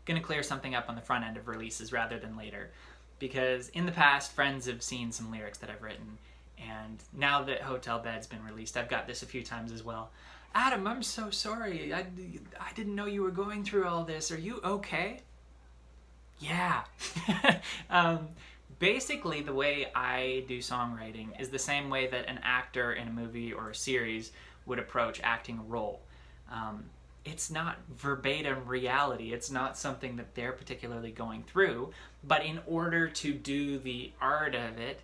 going to clear something up on the front end of releases rather than later. Because in the past, friends have seen some lyrics that I've written, and now that Hotel Bed's been released, I've got this a few times as well. Adam, I'm so sorry. I didn't know you were going through all this. Are you okay? Yeah. Basically, the way I do songwriting is the same way that an actor in a movie or a series would approach acting a role. It's not verbatim reality. It's not something that they're particularly going through. But in order to do the art of it,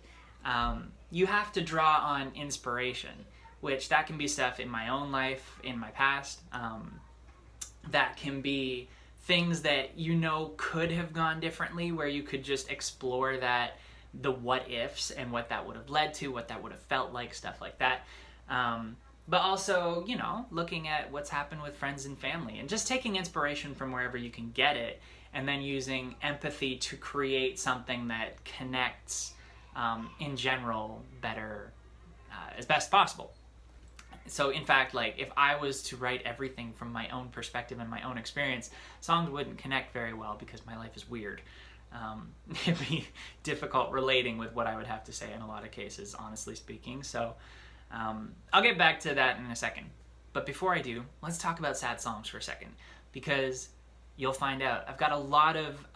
you have to draw on inspiration, which that can be stuff in my own life, in my past. That can be things that you know could have gone differently, where you could just explore that, the what ifs and what that would have led to, what that would have felt like, stuff like that. But also, you know, looking at what's happened with friends and family and just taking inspiration from wherever you can get it, and then using empathy to create something that connects in general better as best possible. So in fact, like, if I was to write everything from my own perspective and my own experience, songs wouldn't connect very well because my life is weird. It'd be difficult relating with what I would have to say in a lot of cases, honestly speaking. So I'll get back to that in a second. But before I do, let's talk about sad songs for a second, because you'll find out I've got a lot of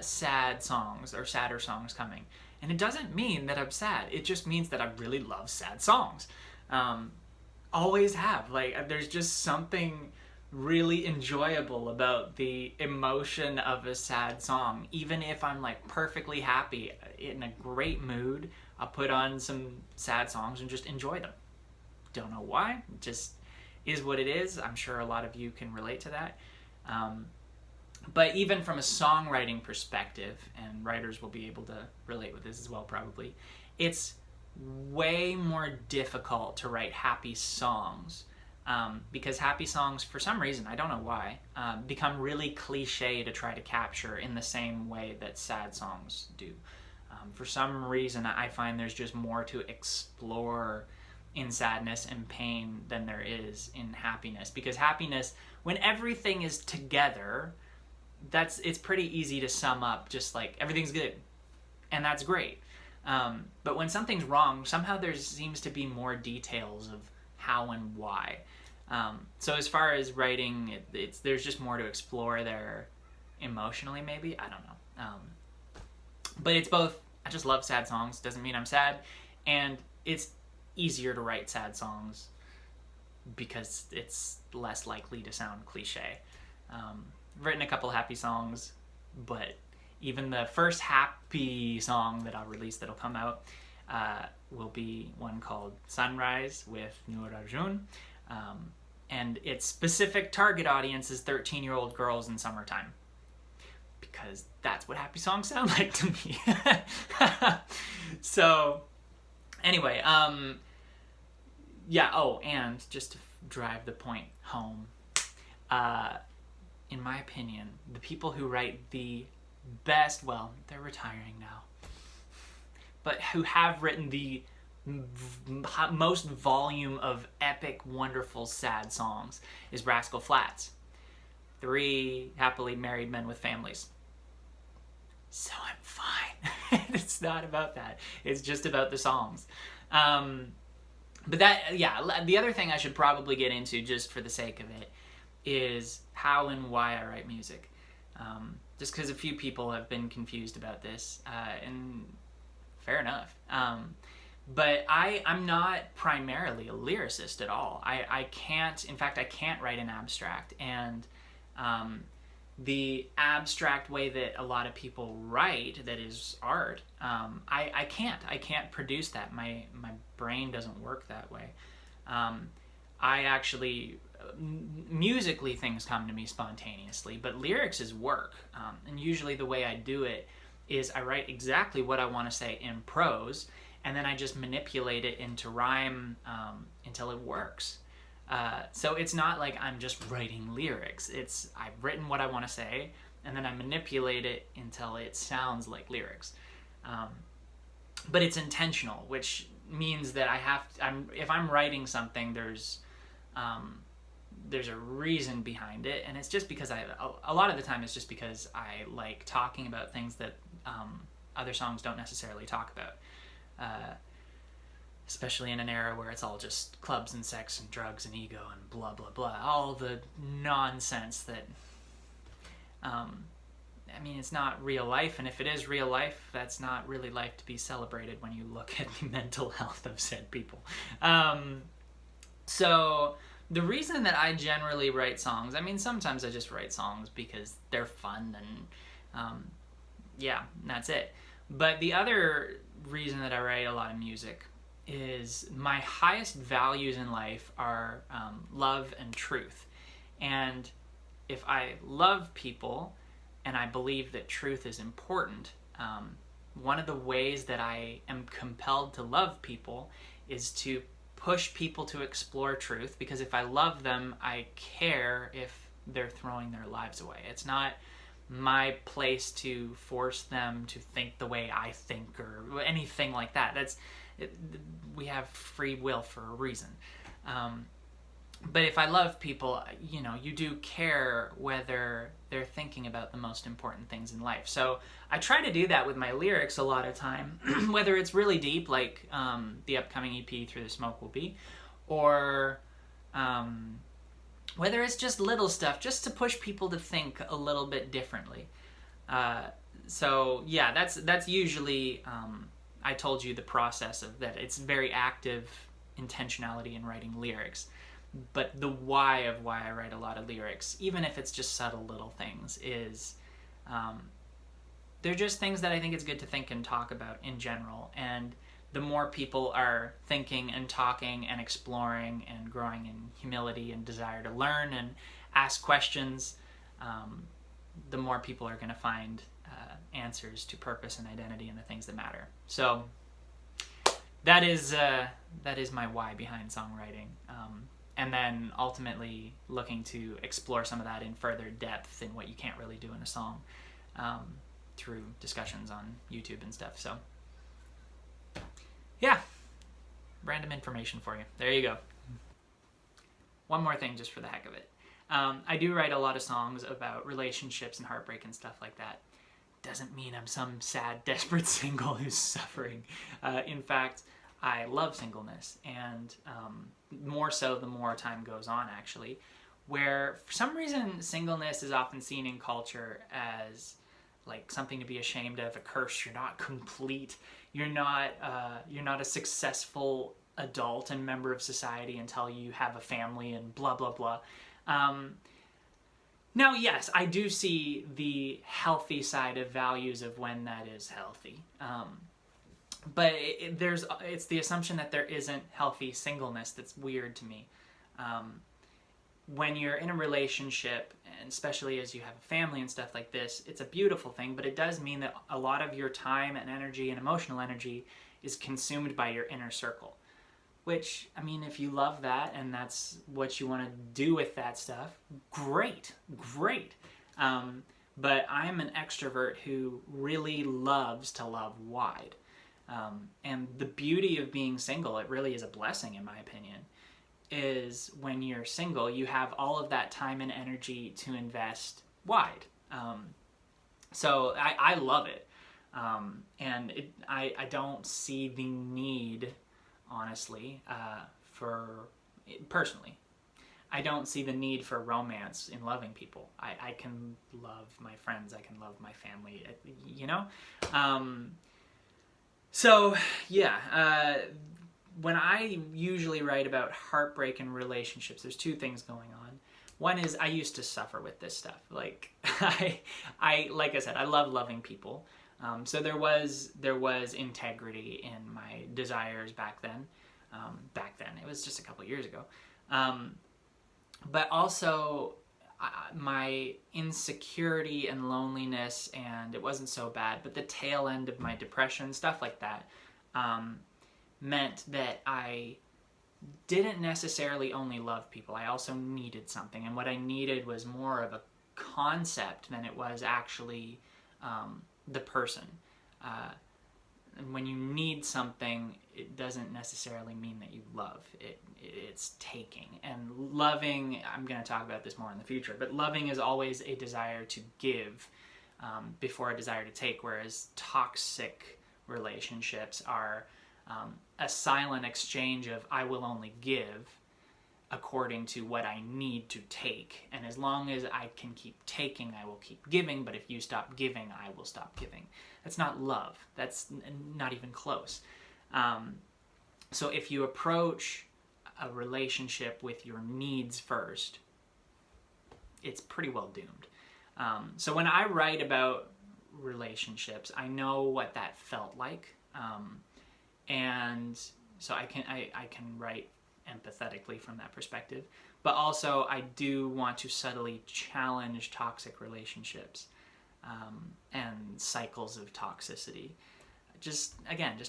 sad songs or sadder songs coming. And it doesn't mean that I'm sad. It just means that I really love sad songs. Always have. Like, there's just something really enjoyable about the emotion of a sad song. Even if I'm like perfectly happy, in a great mood, I'll put on some sad songs and just enjoy them. Don't know why. It just is what it is. I'm sure a lot of you can relate to that. But even from a songwriting perspective, and writers will be able to relate with this as well probably, it's way more difficult to write happy songs, because happy songs, for some reason, I don't know why, become really cliche to try to capture in the same way that sad songs do. For some reason, I find there's just more to explore in sadness and pain than there is in happiness. Because happiness, when everything is together, it's pretty easy to sum up, just like everything's good, and that's great. But when something's wrong, somehow there seems to be more details of how and why. So as far as writing, there's just more to explore there emotionally, maybe. I don't know. But it's both. I just love sad songs. Doesn't mean I'm sad. And it's easier to write sad songs because it's less likely to sound cliche. I've written a couple happy songs, but even the first happy song that I'll release that'll come out will be one called Sunrise with Noor Arjun. And its specific target audience is 13-year-old girls in summertime, because that's what happy songs sound like to me. So anyway, yeah, oh, and just to drive the point home, in my opinion, the people who write the best, well, they're retiring now, but who have written the most volume of epic, wonderful, sad songs is Rascal Flatts. 3 happily married men with families. So I'm fine. It's not about that. It's just about the songs. But that, yeah, the other thing I should probably get into, just for the sake of it, is how and why I write music. Just because a few people have been confused about this, and fair enough. But I'm not primarily a lyricist at all. I can't write in abstract, and the abstract way that a lot of people write, that is art, I can't produce that. My brain doesn't work that way. I actually, musically, things come to me spontaneously, but lyrics is work. And usually the way I do it is I write exactly what I want to say in prose, and then I just manipulate it into rhyme until it works. So it's not like I'm just writing lyrics. I've written what I want to say, and then I manipulate it until it sounds like lyrics. But it's intentional, which means that if I'm writing something, there's a reason behind it, and it's just because a lot of the time it's just because I like talking about things that other songs don't necessarily talk about, especially in an era where it's all just clubs and sex and drugs and ego and blah blah blah, all the nonsense that I mean, it's not real life, and if it is real life, that's not really life to be celebrated when you look at the mental health of said people. So the reason that I generally write songs, I mean, sometimes I just write songs because they're fun and yeah, that's it. But the other reason that I write a lot of music is my highest values in life are love and truth. And if I love people and I believe that truth is important, one of the ways that I am compelled to love people is to push people to explore truth, because if I love them, I care if they're throwing their lives away. It's not my place to force them to think the way I think or anything like that. We have free will for a reason. But if I love people, you know, you do care whether they're thinking about the most important things in life. So I try to do that with my lyrics a lot of time, whether it's really deep, like the upcoming EP Through the Smoke will be, or whether it's just little stuff, just to push people to think a little bit differently. So yeah, that's usually, I told you the process of that. It's very active intentionality in writing lyrics. But the why of why I write a lot of lyrics, even if it's just subtle little things, is they're just things that I think it's good to think and talk about in general. And the more people are thinking and talking and exploring and growing in humility and desire to learn and ask questions, the more people are going to find answers to purpose and identity and the things that matter. So that is my why behind songwriting. And then ultimately looking to explore some of that in further depth in what you can't really do in a song through discussions on YouTube and stuff. So yeah, random information for you. There you go. One more thing just for the heck of it. I do write a lot of songs about relationships and heartbreak and stuff like that. Doesn't mean I'm some sad, desperate single who's suffering. In fact, I love singleness, and more so the more time goes on, actually, where for some reason singleness is often seen in culture as like something to be ashamed of, a curse. You're not complete. You're not a successful adult and member of society until you have a family and blah blah blah. Now, yes, I do see the healthy side of values of when that is healthy. But it's the assumption that there isn't healthy singleness that's weird to me. When you're in a relationship, and especially as you have a family and stuff like this, it's a beautiful thing, but it does mean that a lot of your time and energy and emotional energy is consumed by your inner circle. Which, I mean, if you love that and that's what you want to do with that stuff, great. But I'm an extrovert who really loves to love wide. And the beauty of being single, it really is a blessing in my opinion, is when you're single, you have all of that time and energy to invest wide. So I love it. And I don't see the need, honestly, personally, I don't see the need for romance in loving people. I can love my friends, I can love my family, you know? So, yeah, when I usually write about heartbreak and relationships, there's two things going on. One is I used to suffer with this stuff. Like, like I said, I love loving people. So there was integrity in my desires back then. It was just a couple years ago. But also my insecurity and loneliness, and it wasn't so bad, but the tail end of my depression, stuff like that, meant that I didn't necessarily only love people. I also needed something, and what I needed was more of a concept than it was actually the person. when you need something, it doesn't necessarily mean that you love it. It's taking. And loving, I'm going to talk about this more in the future, but loving is always a desire to give before a desire to take, whereas toxic relationships are a silent exchange of I will only give according to what I need to take. And as long as I can keep taking, I will keep giving, but if you stop giving, I will stop giving. That's not love. That's not even close. So if you approach a relationship with your needs first, it's pretty well doomed. So when I write about relationships, I know what that felt like. And so I can write empathetically from that perspective. But also I do want to subtly challenge toxic relationships and cycles of toxicity. Just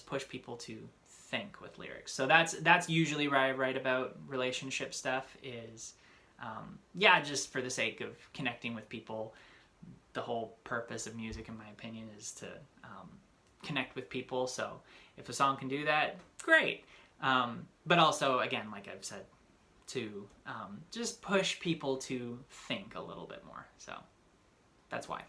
push people to think with lyrics. So that's usually where I write about relationship stuff is, just for the sake of connecting with people. The whole purpose of music, in my opinion, is to connect with people. So if a song can do that, great. But also, again, like I've said, to just push people to think a little bit more. So that's why.